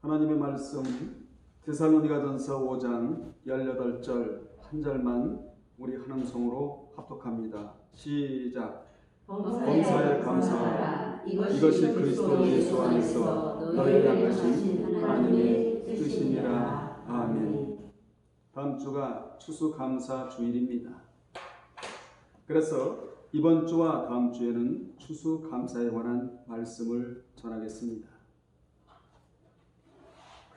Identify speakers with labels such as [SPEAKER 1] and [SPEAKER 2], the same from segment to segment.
[SPEAKER 1] 하나님의 말씀 데살로니가전서 5장 18절 한 절만 우리 한음성으로 합독합니다. 시작. 범사에 감사하라. 이것이 그리스도 예수 안에서 너희를 향하신 하나님의 뜻이니라. 아멘. 다음 주가 추수감사 주일입니다. 그래서 이번 주와 다음 주에는 추수감사에 관한 말씀을 전하겠습니다.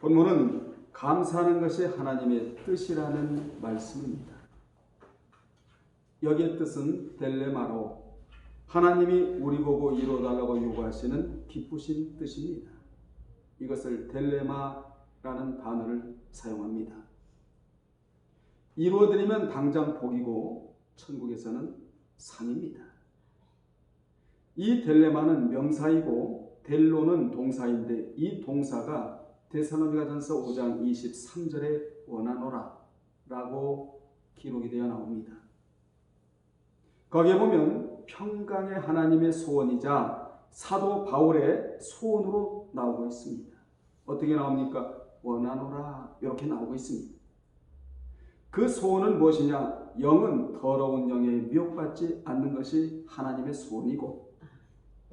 [SPEAKER 1] 본문은 감사하는 것이 하나님의 뜻이라는 말씀입니다. 여기의 뜻은 델레마로 하나님이 우리 보고 이루어달라고 요구하시는 기쁘신 뜻입니다. 이것을 델레마라는 단어를 사용합니다. 이루어드리면 당장 복이고 천국에서는 상입니다. 이 델레마는 명사이고 델로는 동사인데 이 동사가 데살로니가전서 5장 23절에 원하노라 라고 기록이 되어 나옵니다. 거기에 보면 평강의 하나님의 소원이자 사도 바울의 소원으로 나오고 있습니다. 어떻게 나옵니까? 원하노라 이렇게 나오고 있습니다. 그 소원은 무엇이냐? 영은 더러운 영에 미혹받지 않는 것이 하나님의 소원이고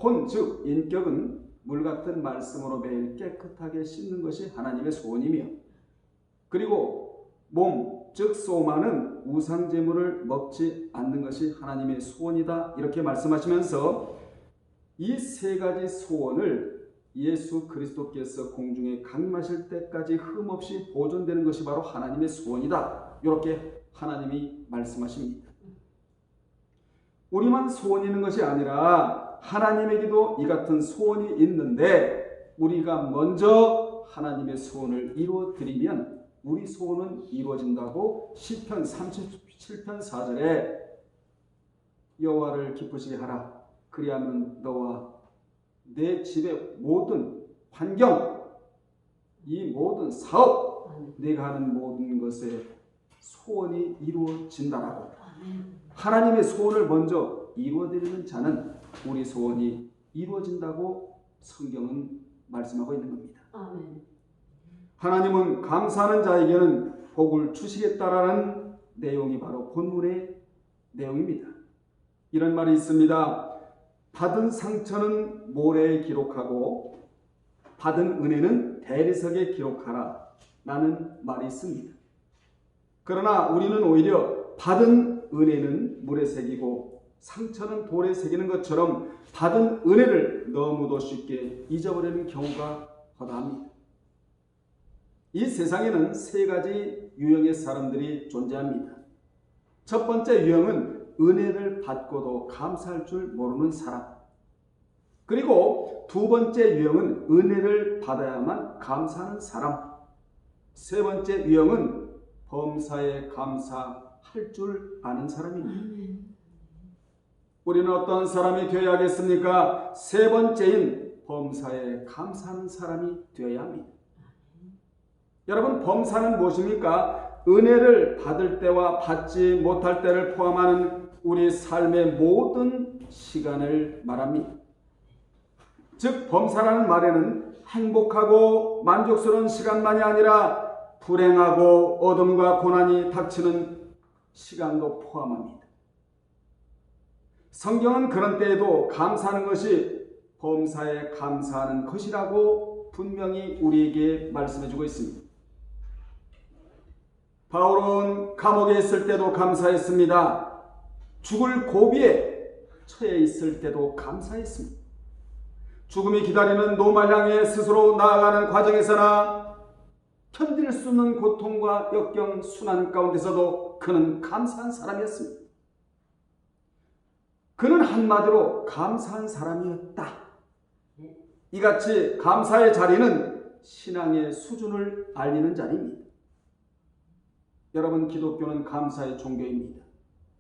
[SPEAKER 1] 혼 즉 인격은 물같은 말씀으로 매일 깨끗하게 씻는 것이 하나님의 소원이며 그리고 몸 즉 소마는 우상제물을 먹지 않는 것이 하나님의 소원이다 이렇게 말씀하시면서 이 세 가지 소원을 예수 그리스도께서 공중에 강림하실 때까지 흠없이 보존되는 것이 바로 하나님의 소원이다 이렇게 하나님이 말씀하십니다. 우리만 소원이 있는 것이 아니라 하나님에게도 이 같은 소원이 있는데 우리가 먼저 하나님의 소원을 이루어드리면 우리 소원은 이루어진다고 시편 37편 4절에 여호와를 기쁘시게 하라. 그리하면 너와 내 집의 모든 환경, 이 모든 사업, 내가 하는 모든 것에 소원이 이루어진다라고. 하나님의 소원을 먼저 이루어드리는 자는 우리 소원이 이루어진다고 성경은 말씀하고 있는 겁니다. 아멘. 하나님은 감사하는 자에게는 복을 주시겠다라는 내용이 바로 본문의 내용입니다. 이런 말이 있습니다. 받은 상처는 모래에 기록하고 받은 은혜는 대리석에 기록하라 라는 말이 있습니다. 그러나 우리는 오히려 받은 은혜는 물에 새기고 상처는 돌에 새기는 것처럼 받은 은혜를 너무도 쉽게 잊어버리는 경우가 허다합니다. 이 세상에는 세 가지 유형의 사람들이 존재합니다. 첫 번째 유형은 은혜를 받고도 감사할 줄 모르는 사람. 그리고 두 번째 유형은 은혜를 받아야만 감사하는 사람. 세 번째 유형은 범사에 감사할 줄 아는 사람입니다. 우리는 어떤 사람이 되어야 하겠습니까? 세 번째인 범사에 감사하는 사람이 되어야 합니다. 여러분, 범사는 무엇입니까? 은혜를 받을 때와 받지 못할 때를 포함하는 우리 삶의 모든 시간을 말합니다. 즉 범사라는 말에는 행복하고 만족스러운 시간만이 아니라 불행하고 어둠과 고난이 닥치는 시간도 포함합니다. 성경은 그런 때에도 감사하는 것이 범사에 감사하는 것이라고 분명히 우리에게 말씀해주고 있습니다. 바울은 감옥에 있을 때도 감사했습니다. 죽을 고비에 처해 있을 때도 감사했습니다. 죽음이 기다리는 노말 향해 스스로 나아가는 과정에서나 견딜 수 없는 고통과 역경 순환 가운데서도 그는 감사한 사람이었습니다. 그는 한마디로 감사한 사람이었다. 이같이 감사의 자리는 신앙의 수준을 알리는 자리입니다. 여러분, 기독교는 감사의 종교입니다.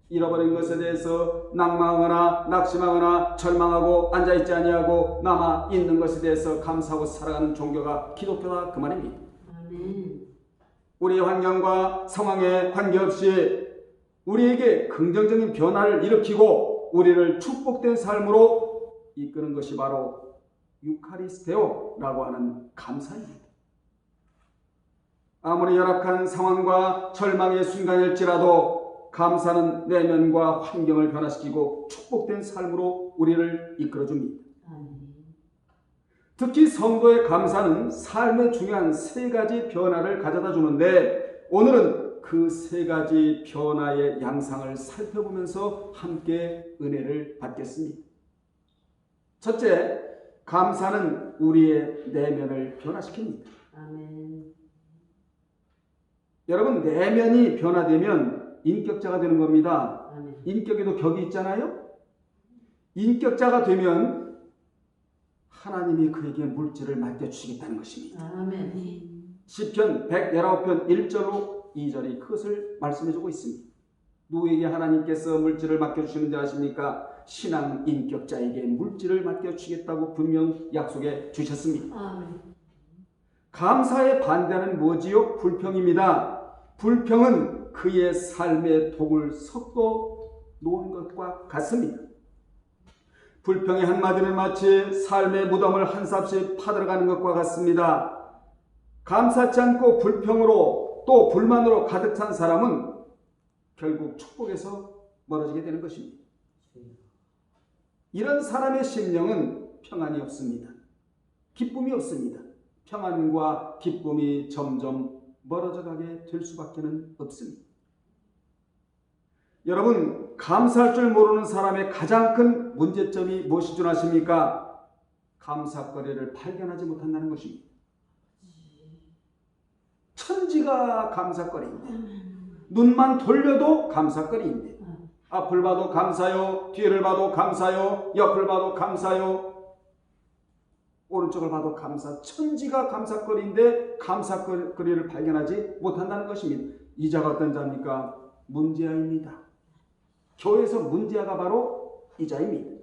[SPEAKER 1] 잃어버린 것에 대해서 낭망하거나 낙심하거나 절망하고 앉아있지 아니하고 남아있는 것에 대해서 감사하고 살아가는 종교가 기독교다 그 말입니다. 아멘. 우리의 환경과 상황에 관계없이 우리에게 긍정적인 변화를 일으키고 우리를 축복된 삶으로 이끄는 것이 바로 유카리스테오라고 하는 감사입니다. 아무리 열악한 상황과 절망의 순간일지라도 감사는 내면과 환경을 변화시키고 축복된 삶으로 우리를 이끌어줍니다. 특히 성도의 감사는 삶의 중요한 세 가지 변화를 가져다 주는데 오늘은 그 세 가지 변화의 양상을 살펴보면서 함께 은혜를 받겠습니다. 첫째, 감사는 우리의 내면을 변화시킵니다.
[SPEAKER 2] 아멘.
[SPEAKER 1] 여러분, 내면이 변화되면 인격자가 되는 겁니다.
[SPEAKER 2] 아멘.
[SPEAKER 1] 인격에도 격이 있잖아요. 인격자가 되면 하나님이 그에게 물질을 맡겨주시겠다는 것입니다.
[SPEAKER 2] 아멘.
[SPEAKER 1] 시편 119편 1절로 2절이 그것을 말씀해주고 있습니다. 누구에게 하나님께서 물질을 맡겨주시는지 아십니까? 신앙 인격자에게 물질을 맡겨주시겠다고 분명 약속해 주셨습니다.
[SPEAKER 2] 아멘.
[SPEAKER 1] 감사의 반대는 뭐지요? 불평입니다. 불평은 그의 삶에 독을 섞어 놓은 것과 같습니다. 불평의 한마디는 마치 삶의 무덤을 한 삽씩 파들어가는 것과 같습니다. 감사치 않고 불평으로 또 불만으로 가득 찬 사람은 결국 축복에서 멀어지게 되는 것입니다. 이런 사람의 심령은 평안이 없습니다. 기쁨이 없습니다. 평안과 기쁨이 점점 멀어져 가게 될 수밖에 없습니다. 여러분, 감사할 줄 모르는 사람의 가장 큰 문제점이 무엇인 줄 아십니까? 감사거리를 발견하지 못한다는 것입니다. 천지가 감사거리인데, 눈만 돌려도 감사거리인데, 앞을 봐도 감사요, 뒤를 봐도 감사요, 옆을 봐도 감사요, 오른쪽을 봐도 감사, 천지가 감사거리인데 감사거리를 발견하지 못한다는 것입니다. 이 자가 어떤 자입니까? 문제아입니다. 교회에서 문제아가 바로 이 자입니다.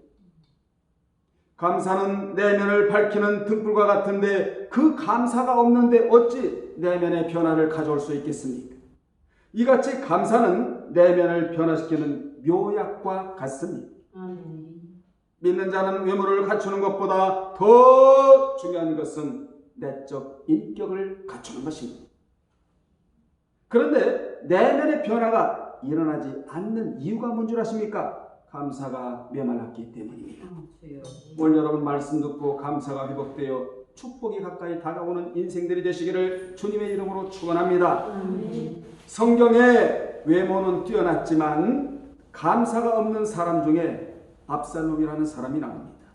[SPEAKER 1] 감사는 내면을 밝히는 등불과 같은데 그 감사가 없는데 어찌 내면의 변화를 가져올 수 있겠습니까? 이같이 감사는 내면을 변화시키는 묘약과 같습니다. 믿는 자는 외모를 갖추는 것보다 더 중요한 것은 내적 인격을 갖추는 것입니다. 그런데 내면의 변화가 일어나지 않는 이유가 뭔 줄 아십니까? 감사가 메말랐기 때문입니다. 오늘 여러분 말씀 듣고 감사가 회복되어 축복이 가까이 다가오는 인생들이 되시기를 주님의 이름으로 축원합니다. 성경에 외모는 뛰어났지만 감사가 없는 사람 중에 압살롬이라는 사람이 나옵니다.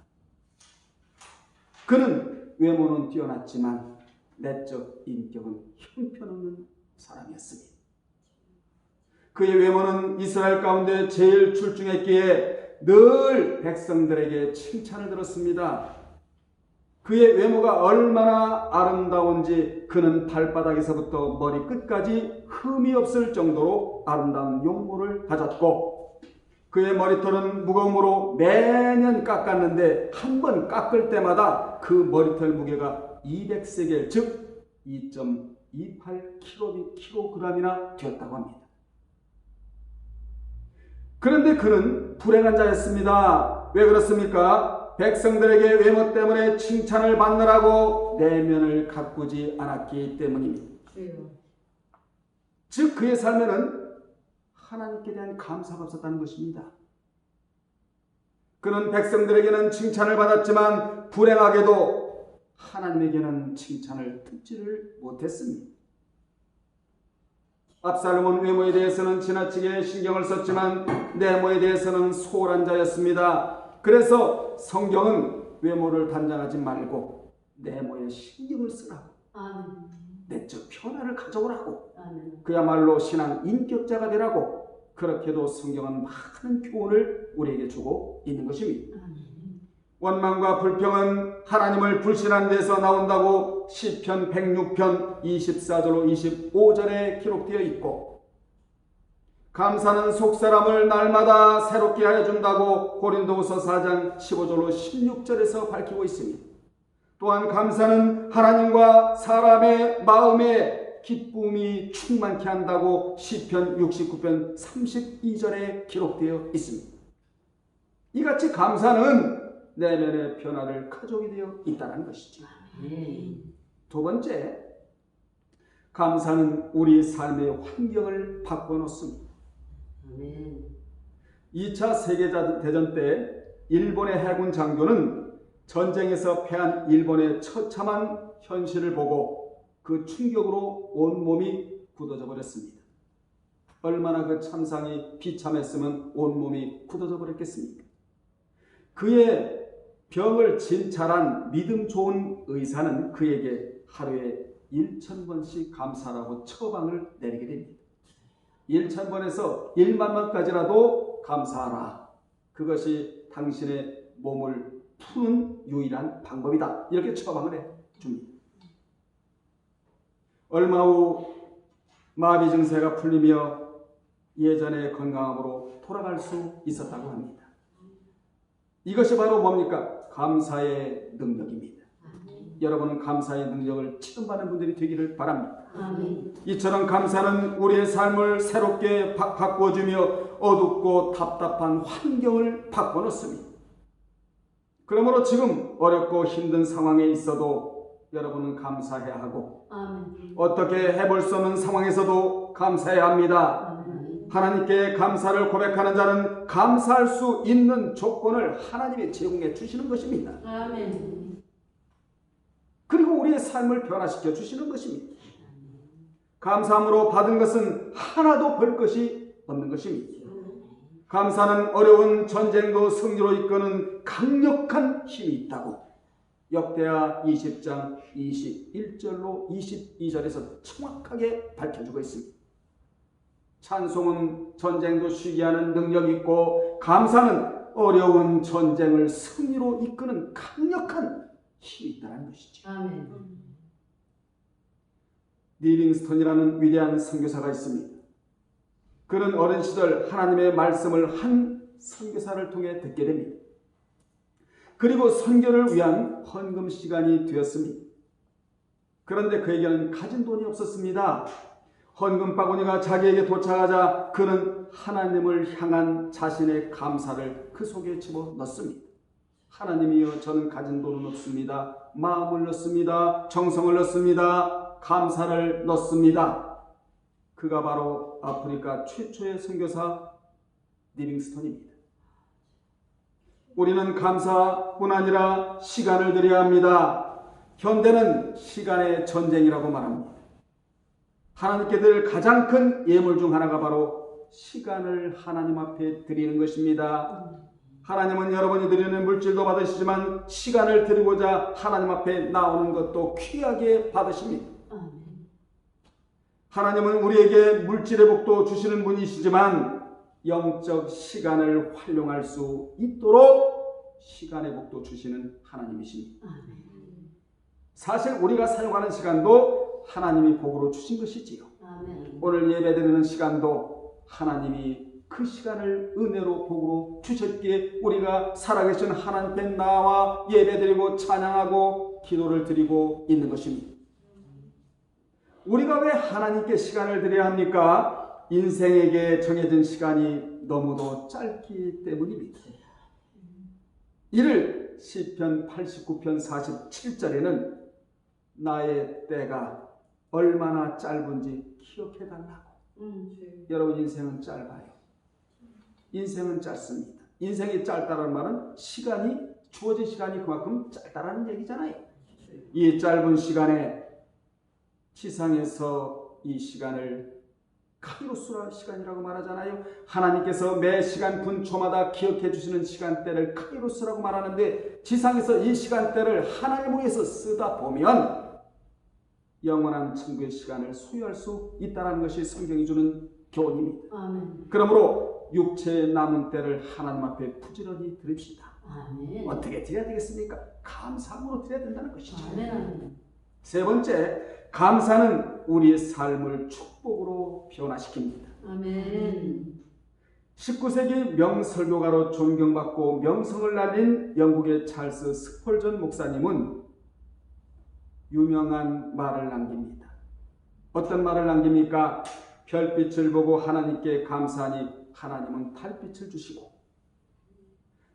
[SPEAKER 1] 그는 외모는 뛰어났지만 내적 인격은 형편없는 사람이었습니다. 그의 외모는 이스라엘 가운데 제일 출중했기에 늘 백성들에게 칭찬을 들었습니다. 그의 외모가 얼마나 아름다운지 그는 발바닥에서부터 머리 끝까지 흠이 없을 정도로 아름다운 용모를 가졌고 그의 머리털은 무거움으로 매년 깎았는데 한 번 깎을 때마다 그 머리털 무게가 200세겔 즉 2.28kg이나 되었다고 합니다. 그런데 그는 불행한 자였습니다. 왜 그렇습니까? 백성들에게 외모 때문에 칭찬을 받느라고 내면을 가꾸지 않았기 때문입니다. 즉 그의 삶에는 하나님께 대한 감사가 없었다는 것입니다. 그는 백성들에게는 칭찬을 받았지만 불행하게도 하나님에게는 칭찬을 듣지를 못했습니다. 압살롬은 외모에 대해서는 지나치게 신경을 썼지만 내모에 대해서는 소홀한 자였습니다. 그래서 성경은 외모를 단장하지 말고 내모에 신경을 쓰라고, 내적 변화를 가져오라고, 그야말로 신앙 인격자가 되라고 그렇게도 성경은 많은 교훈을 우리에게 주고 있는 것입니다. 원망과 불평은 하나님을 불신하는 데서 나온다고 시편 106편 24절로 25절에 기록되어 있고 감사는 속사람을 날마다 새롭게 하여 준다고 고린도후서 4장 15절로 16절에서 밝히고 있습니다. 또한 감사는 하나님과 사람의 마음에 기쁨이 충만케 한다고 시편 69편 32절에 기록되어 있습니다. 이같이 감사는 내면의 변화를 가져오게 되어 있다는 것이죠. 두 번째, 감사는 우리 삶의 환경을 바꿔놓습니다.
[SPEAKER 2] 아멘.
[SPEAKER 1] 2차 세계대전 때 일본의 해군 장교는 전쟁에서 패한 일본의 처참한 현실을 보고 그 충격으로 온몸이 굳어져 버렸습니다. 얼마나 그 참상이 비참했으면 온몸이 굳어져 버렸겠습니까? 그의 병을 진찰한 믿음 좋은 의사는 그에게 하루에 1000번씩 감사라고 처방을 내리게 됩니다. 1000번에서 1만 번까지라도 감사하라. 그것이 당신의 몸을 푸는 유일한 방법이다. 이렇게 처방을 해줍니다. 얼마 후 마비 증세가 풀리며 예전의 건강함으로 돌아갈 수 있었다고 합니다. 이것이 바로 뭡니까? 감사의 능력입니다. 여러분은 감사의 능력을 체험받는 분들이 되기를 바랍니다.
[SPEAKER 2] 아멘.
[SPEAKER 1] 이처럼 감사는 우리의 삶을 새롭게 바꿔주며 어둡고 답답한 환경을 바꿔놓습니다. 그러므로 지금 어렵고 힘든 상황에 있어도 여러분은 감사해야 하고
[SPEAKER 2] 아멘.
[SPEAKER 1] 어떻게 해볼 수 없는 상황에서도 감사해야 합니다.
[SPEAKER 2] 아멘.
[SPEAKER 1] 하나님께 감사를 고백하는 자는 감사할 수 있는 조건을 하나님이 제공해 주시는 것입니다.
[SPEAKER 2] 아멘.
[SPEAKER 1] 그리고 우리의 삶을 변화시켜 주시는 것입니다. 감사함으로 받은 것은 하나도 벌 것이 없는 것입니다. 감사는 어려운 전쟁도 승리로 이끄는 강력한 힘이 있다고 역대하 20장 21절로 22절에서 정확하게 밝혀주고 있습니다. 찬송은 전쟁도 쉬게 하는 능력이 있고 감사는 어려운 전쟁을 승리로 이끄는 강력한 힘이 있다는 것이죠.
[SPEAKER 2] 아멘.
[SPEAKER 1] 리빙스턴이라는 위대한 선교사가 있습니다. 그는 어린 시절 하나님의 말씀을 한 선교사를 통해 듣게 됩니다. 그리고 선교를 위한 헌금 시간이 되었습니다. 그런데 그에게는 가진 돈이 없었습니다. 헌금 바구니가 자기에게 도착하자 그는 하나님을 향한 자신의 감사를 그 속에 집어넣습니다. 하나님이여, 저는 가진 돈은 없습니다. 마음을 넣습니다. 정성을 넣습니다. 감사를 넣습니다. 그가 바로 아프리카 최초의 선교사 리빙스턴입니다. 우리는 감사뿐 아니라 시간을 드려야 합니다. 현대는 시간의 전쟁이라고 말합니다. 하나님께 드릴 가장 큰 예물 중 하나가 바로 시간을 하나님 앞에 드리는 것입니다. 하나님은 여러분이 드리는 물질도 받으시지만 시간을 드리고자 하나님 앞에 나오는 것도 귀하게 받으십니다. 하나님은 우리에게 물질의 복도 주시는 분이시지만 영적 시간을 활용할 수 있도록 시간의 복도 주시는 하나님이십니다. 사실 우리가 사용하는 시간도 하나님이 복으로 주신 것이지요. 오늘 예배드리는 시간도 하나님이 그 시간을 은혜로 복으로 주셨기에 우리가 살아계신 하나님 앞에 나와 예배드리고 찬양하고 기도를 드리고 있는 것입니다. 우리가 왜 하나님께 시간을 드려야 합니까? 인생에게 정해진 시간이 너무도 짧기 때문입니다. 이를 시편 89편 47절에는 나의 때가 얼마나 짧은지 기억해달라고. 여러분, 인생은 짧아요. 인생은 짧습니다. 인생이 짧다는 말은 시간이, 주어진 시간이 그만큼 짧다라는 얘기잖아요. 이 짧은 시간에 지상에서 이 시간을 카이로스라 시간이라고 말하잖아요. 하나님께서 매 시간 분초마다 기억해 주시는 시간대를 카이로스라고 말하는데 지상에서 이 시간대를 하나님을 위해서 쓰다 보면 영원한 천국의 시간을 소유할 수 있다는 것이 성경이 주는 교훈입니다.
[SPEAKER 2] 아멘.
[SPEAKER 1] 그러므로 육체의 남은 때를 하나님 앞에 부지런히 드립시다.
[SPEAKER 2] 아멘.
[SPEAKER 1] 어떻게 드려야 되겠습니까? 감사함으로 드려야 된다는 것이죠.
[SPEAKER 2] 아멘.
[SPEAKER 1] 세 번째, 감사는 우리의 삶을 축복으로 변화시킵니다.
[SPEAKER 2] 아멘.
[SPEAKER 1] 19세기 명설교가로 존경받고 명성을 날린 영국의 찰스 스펄전 목사님은 유명한 말을 남깁니다. 어떤 말을 남깁니까? 별빛을 보고 하나님께 감사하니 하나님은 달빛을 주시고,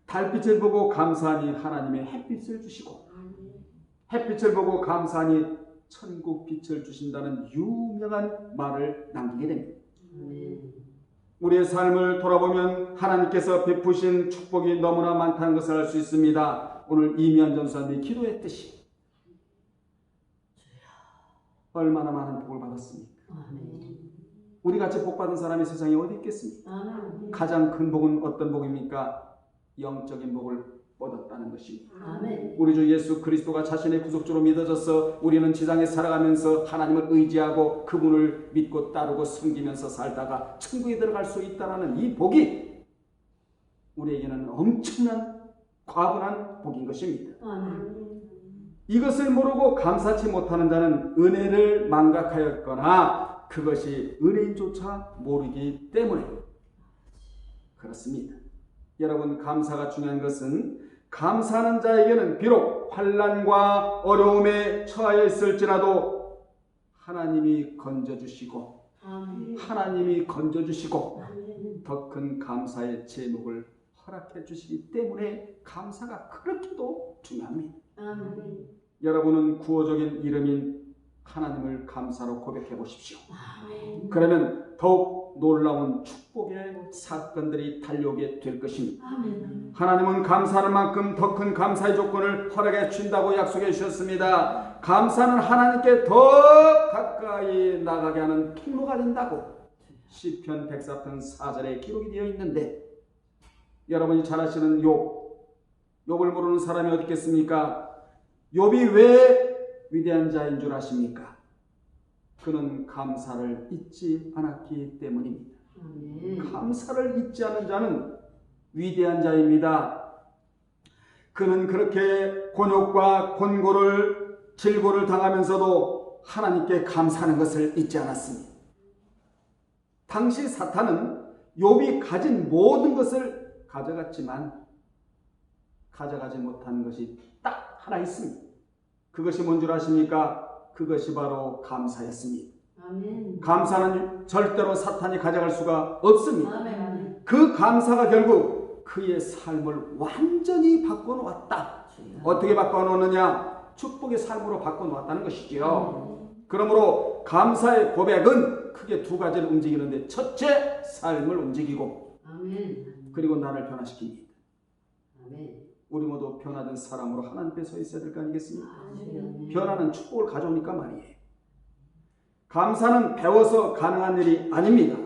[SPEAKER 1] 달빛을 보고 감사하니 하나님의 햇빛을 주시고, 햇빛을 보고 감사하니 천국 빛을 주신다는 유명한 말을 남기게 됩니다.
[SPEAKER 2] 아멘.
[SPEAKER 1] 우리의 삶을 돌아보면 하나님께서 베푸신 축복이 너무나 많다는 것을 알 수 있습니다. 오늘 이미안 전사님이 기도했듯이 얼마나 많은 복을 받았습니까?
[SPEAKER 2] 아멘.
[SPEAKER 1] 우리같이 복받은 사람이 세상에 어디 있겠습니까?
[SPEAKER 2] 아멘.
[SPEAKER 1] 가장 큰 복은 어떤 복입니까? 영적인 복을 얻었다는 것입니다.
[SPEAKER 2] 아멘.
[SPEAKER 1] 우리 주 예수 그리스도가 자신의 구속주로 믿어져서 우리는 지상에 살아가면서 하나님을 의지하고 그분을 믿고 따르고 섬기면서 살다가 천국에 들어갈 수 있다는 이 복이 우리에게는 엄청난 과분한 복인 것입니다.
[SPEAKER 2] 아멘.
[SPEAKER 1] 이것을 모르고 감사치 못하는 자는 은혜를 망각하였거나 그것이 은혜인조차 모르기 때문에 그렇습니다. 여러분, 감사가 중요한 것은 감사하는 자에게는 비록 환난과 어려움에 처하여 있을지라도 하나님이 건져주시고
[SPEAKER 2] 아멘.
[SPEAKER 1] 하나님이 건져주시고
[SPEAKER 2] 아멘.
[SPEAKER 1] 더 큰 감사의 제목을 허락해 주시기 때문에 감사가 그렇게도 중요합니다.
[SPEAKER 2] 아멘.
[SPEAKER 1] 여러분은 구호적인 이름인 하나님을 감사로 고백해 보십시오.
[SPEAKER 2] 아멘.
[SPEAKER 1] 그러면 더욱 놀라운 축복의 사건들이 달려오게 될 것입니다.
[SPEAKER 2] 아멘.
[SPEAKER 1] 하나님은 감사할 만큼 더 큰 감사의 조건을 허락해 주신다고 약속해 주셨습니다. 감사는 하나님께 더 가까이 나가게 하는 통로가 된다고 시편 104편 4절에 기록이 되어 있는데, 여러분이 잘 아시는 욥을 모르는 사람이 어디 있겠습니까? 욥이 왜 위대한 자인 줄 아십니까? 그는 감사를 잊지 않았기 때문입니다.
[SPEAKER 2] 아멘.
[SPEAKER 1] 감사를 잊지 않은 자는 위대한 자입니다. 그는 그렇게 곤욕과 곤고를 질고를 당하면서도 하나님께 감사하는 것을 잊지 않았습니다. 당시 사탄은 욥이 가진 모든 것을 가져갔지만 가져가지 못한 것이 딱 하나 있습니다. 그것이 뭔 줄 아십니까? 그것이 바로 감사였습니다.
[SPEAKER 2] 아멘.
[SPEAKER 1] 감사는 절대로 사탄이 가져갈 수가 없습니다.
[SPEAKER 2] 아멘.
[SPEAKER 1] 그 감사가 결국 그의 삶을 완전히 바꿔놓았다. 어떻게 바꿔놓느냐? 축복의 삶으로 바꿔놓았다는 것이지요. 그러므로 감사의 고백은 크게 두 가지를 움직이는데, 첫째, 삶을 움직이고,
[SPEAKER 2] 아멘.
[SPEAKER 1] 그리고 나를 변화시킵니다.
[SPEAKER 2] 아멘.
[SPEAKER 1] 우리 모두 변화된 사람으로 하나님 앞에 서 있어야 될 거 아니겠습니까?
[SPEAKER 2] 아멘.
[SPEAKER 1] 변화는 축복을 가져오니까 말이에요. 감사는 배워서 가능한 일이 아닙니다.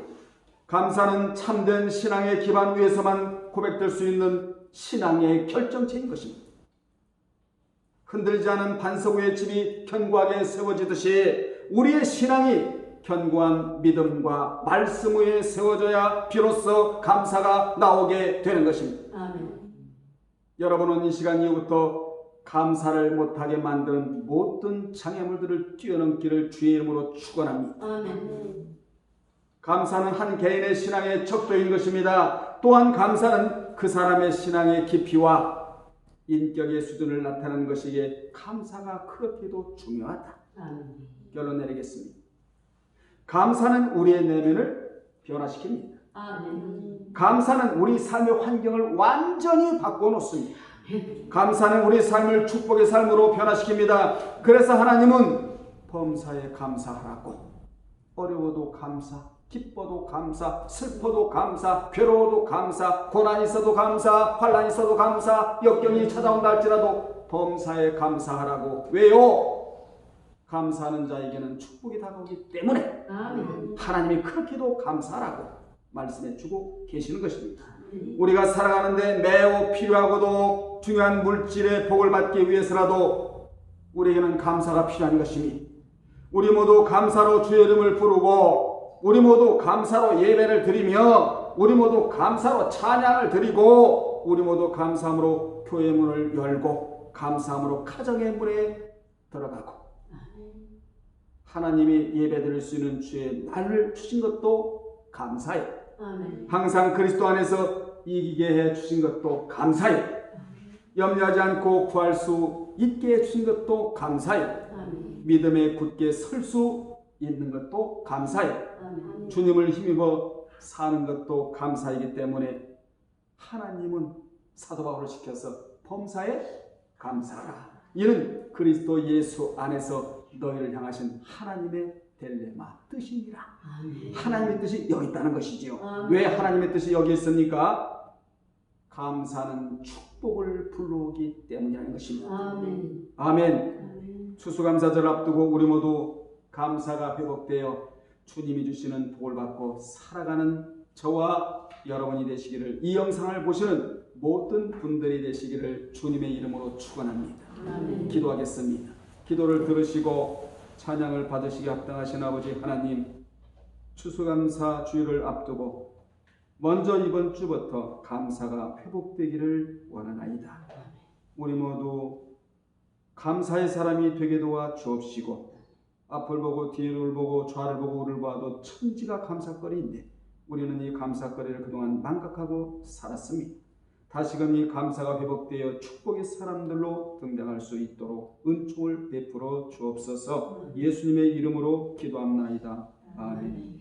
[SPEAKER 1] 감사는 참된 신앙의 기반 위에서만 고백될 수 있는 신앙의 결정체인 것입니다. 흔들지 않은 반석 위에 집이 견고하게 세워지듯이 우리의 신앙이 견고한 믿음과 말씀 위에 세워져야 비로소 감사가 나오게 되는 것입니다.
[SPEAKER 2] 아멘.
[SPEAKER 1] 여러분은 이 시간 이후부터 감사를 못하게 만드는 모든 장애물들을 뛰어넘기를 주의 이름으로 축원합니다.
[SPEAKER 2] 아멘.
[SPEAKER 1] 감사는 한 개인의 신앙의 척도인 것입니다. 또한 감사는 그 사람의 신앙의 깊이와 인격의 수준을 나타내는 것이기에 감사가 그렇게도 중요하다.
[SPEAKER 2] 아멘.
[SPEAKER 1] 결론 내리겠습니다. 감사는 우리의 내면을 변화시킵니다.
[SPEAKER 2] 아멘.
[SPEAKER 1] 감사는 우리 삶의 환경을 완전히 바꿔놓습니다. 감사는 우리 삶을 축복의 삶으로 변화시킵니다. 그래서 하나님은 범사에 감사하라고, 어려워도 감사, 기뻐도 감사, 슬퍼도 감사, 괴로워도 감사, 고난이 있어도 감사, 환난이 있어도 감사, 역경이 찾아온다 할지라도 범사에 감사하라고. 왜요? 감사하는 자에게는 축복이 다가오기 때문에
[SPEAKER 2] 아멘.
[SPEAKER 1] 하나님이 그렇게도 감사하라고 말씀해 주고 계시는 것입니다. 우리가 살아가는데 매우 필요하고도 중요한 물질의 복을 받기 위해서라도 우리에게는 감사가 필요한 것입니다. 우리 모두 감사로 주의 이름을 부르고, 우리 모두 감사로 예배를 드리며, 우리 모두 감사로 찬양을 드리고, 우리 모두 감사함으로 교회 문을 열고 감사함으로 가정의 문에 들어가고, 하나님이 예배 드릴 수 있는 주의 날을 주신 것도 감사해요.
[SPEAKER 2] 아멘.
[SPEAKER 1] 항상 그리스도 안에서 이기게 해 주신 것도 감사해요. 염려하지 않고 구할 수 있게 해 주신 것도 감사해요.
[SPEAKER 2] 아멘.
[SPEAKER 1] 믿음에 굳게 설 수 있는 것도 감사해요.
[SPEAKER 2] 아멘.
[SPEAKER 1] 주님을 힘입어 사는 것도 감사이기 때문에 하나님은 사도 바울을 시켜서 범사에 감사하라. 이는 그리스도 예수 안에서 너희를 향하신 하나님의 델레마 뜻이니라.
[SPEAKER 2] 아멘.
[SPEAKER 1] 하나님의 뜻이 여기 있다는 것이지요.
[SPEAKER 2] 아멘.
[SPEAKER 1] 왜 하나님의 뜻이 여기 있습니까? 감사는 축복을 불러오기 때문이라는 것입니다.
[SPEAKER 2] 아멘.
[SPEAKER 1] 아멘.
[SPEAKER 2] 아멘.
[SPEAKER 1] 추수감사절 앞두고 우리 모두 감사가 회복되어 주님이 주시는 복을 받고 살아가는 저와 여러분이 되시기를, 이 영상을 보시는 모든 분들이 되시기를 주님의 이름으로 축원합니다.
[SPEAKER 2] 아멘.
[SPEAKER 1] 기도하겠습니다. 기도를 들으시고 찬양을 받으시기 합당하신 아버지 하나님, 추수감사 주일을 앞두고 먼저 이번 주부터 감사가 회복되기를 원하나이다. 우리 모두 감사의 사람이 되게 도와 주옵시고, 앞을 보고 뒤를 보고 좌를 보고 우를 봐도 천지가 감사거리인데 우리는 이 감사거리를 그동안 망각하고 살았습니다. 다시금 이 감사가 회복되어 축복의 사람들로 등장할 수 있도록 은총을 베풀어 주옵소서. 예수님의 이름으로 기도합나이다. 아멘.